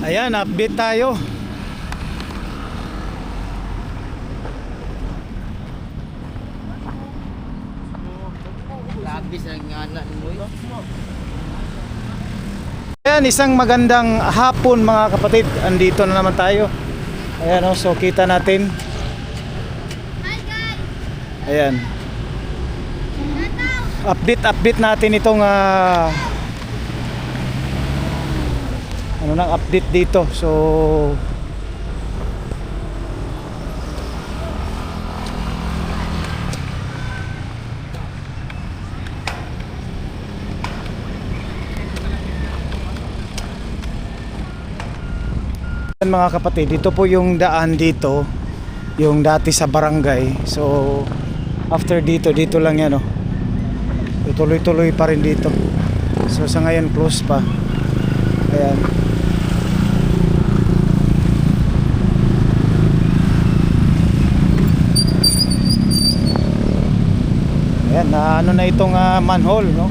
Ayan, update tayo. Labis ang anak mo. Ayan, isang magandang hapon mga kapatid. Andito na naman tayo. Ayan o, so kita natin. Ayan. Update natin itong ano nang update dito. So mga kapatid, ito po yung daan dito, yung dati sa barangay. So after dito lang yan, oh. Tuloy-tuloy pa rin dito. So sa ngayon close pa. Ayan. Ayan, na ano na itong manhole, no?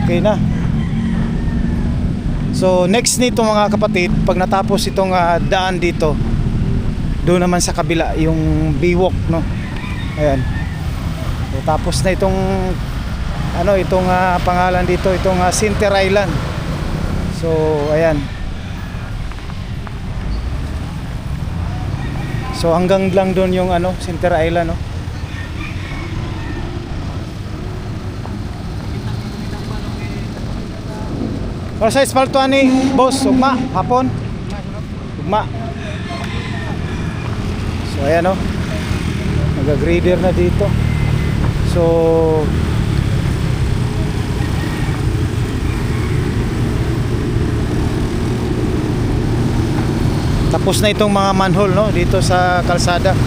Okay na. So next nito mga kapatid, pag natapos itong daan dito, doon naman sa kabila yung biwok, no? Ayan. So, tapos na itong ano, itong pangalan dito, itong Center Island. So ayan. So hanggang lang doon yung ano, Center Island, no? Para sa espalto ani, boss, ugma, hapon. Ugma. So ayan, oh. Nag-grader na dito. So tapos na itong mga manhole, no, dito sa kalsada.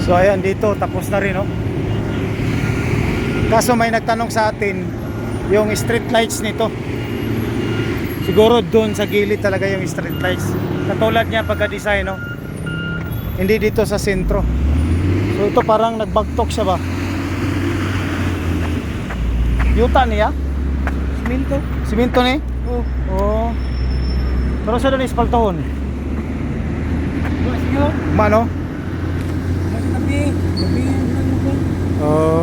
So ayan, dito tapos na rin, no? Kaso may nagtanong sa atin yung street lights nito. Siguro doon sa gilid talaga yung street lights. Katulad niya pagka-design, no? Hindi dito sa sentro. So ito parang nagbagtok siya ba? Yuta niya? Siminto. Siminto ni? Oh. Oo. Pero sa doon ispaltohon. Bukas nyo. Mano? Mas gabi. Gabi yung ano ko. Oo.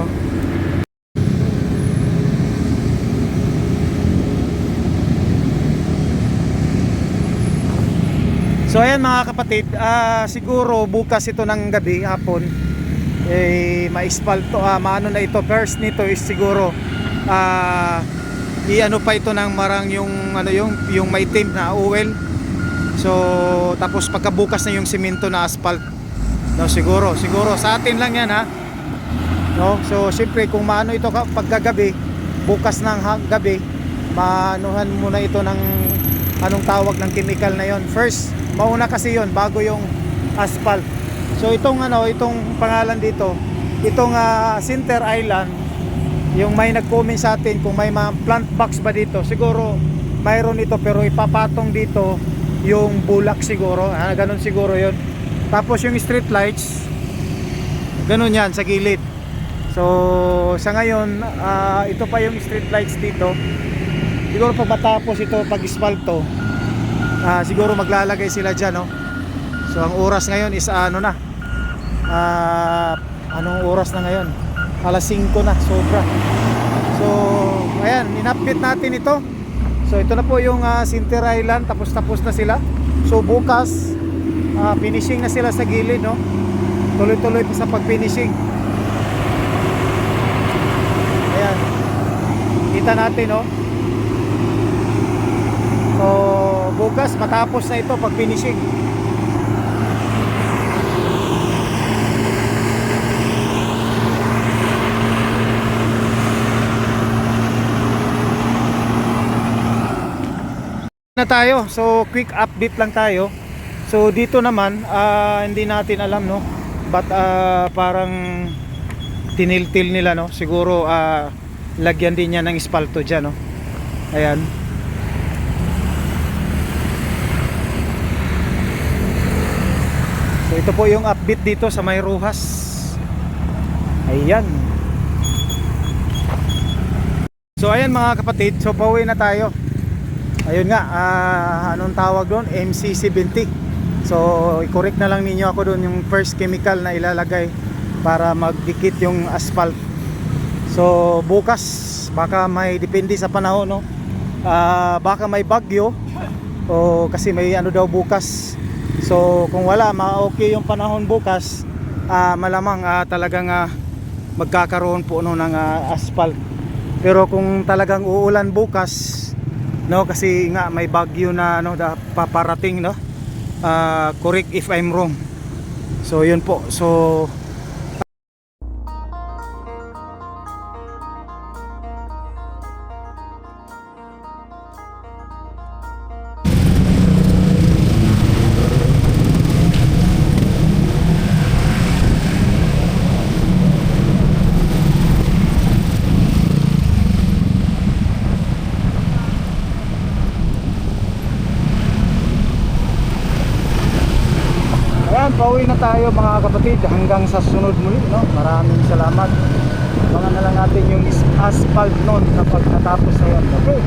So ayan mga kapatid, siguro bukas ito ng gabi, hapon, ma-ispalto, maano na ito. First nito is siguro i-ano pa ito ng marang yung ano, yung maitim na oil. So tapos pagkabukas na yung simento na asphalt, no, siguro sa atin lang yan, ha, no. So siyempre kung maano ito pagkagabi, bukas ng gabi, maanuhan muna ito ng anong tawag ng chemical na yon. First mauna kasi yon bago yung asphalt. So itong ano, itong pangalan dito, itong Center Island, yung may nag-comment sa atin kung may mga plant box ba dito, siguro mayroon ito, pero ipapatong dito yung bulak siguro, ganun siguro yon. Tapos yung street lights, ganun yan sa gilid. So sa ngayon, ito pa yung street lights dito. Siguro pag matapos ito, pag ispalto, siguro maglalagay sila dyan, no? So ang oras ngayon is ano na, anong oras na ngayon? Alas 5 na, sobra. So ayan, in-update natin ito. So So ito na po yung Center Island, tapos na sila. So bukas finishing na sila sa gilid, no? Tuloy-tuloy pa sa pag-finishing. Ayan. Kita natin, no? So bukas matapos na ito pag-finishing. Na tayo. So quick update lang tayo. So dito naman hindi natin alam, no, but parang tiniltil nila, no, siguro lagyan din niya ng espalto dyan, no. Ayan. So ito po yung update dito sa May Rojas. Ayan. So ayan mga kapatid, so pauwi na tayo. Ayun nga, anong tawag doon? MC70. So i-correct na lang ninyo ako doon yung first chemical na ilalagay para magdikit yung asphalt. So bukas baka may depende sa panahon, no. Baka may bagyo o kasi may ano daw bukas. So kung wala, okay yung panahon bukas, malamang talagang magkakaroon po, no, ng asphalt. Pero kung talagang uulan bukas, no, kasi nga may bagyo na, no, paparating, no. Correct if I'm wrong. So yun po. So ayan, pauwi na tayo mga kapatid, hanggang sa sunod muli, no. Maraming salamat. Abangan na lang natin yung asphalt noon kapag natapos na yun. Okay.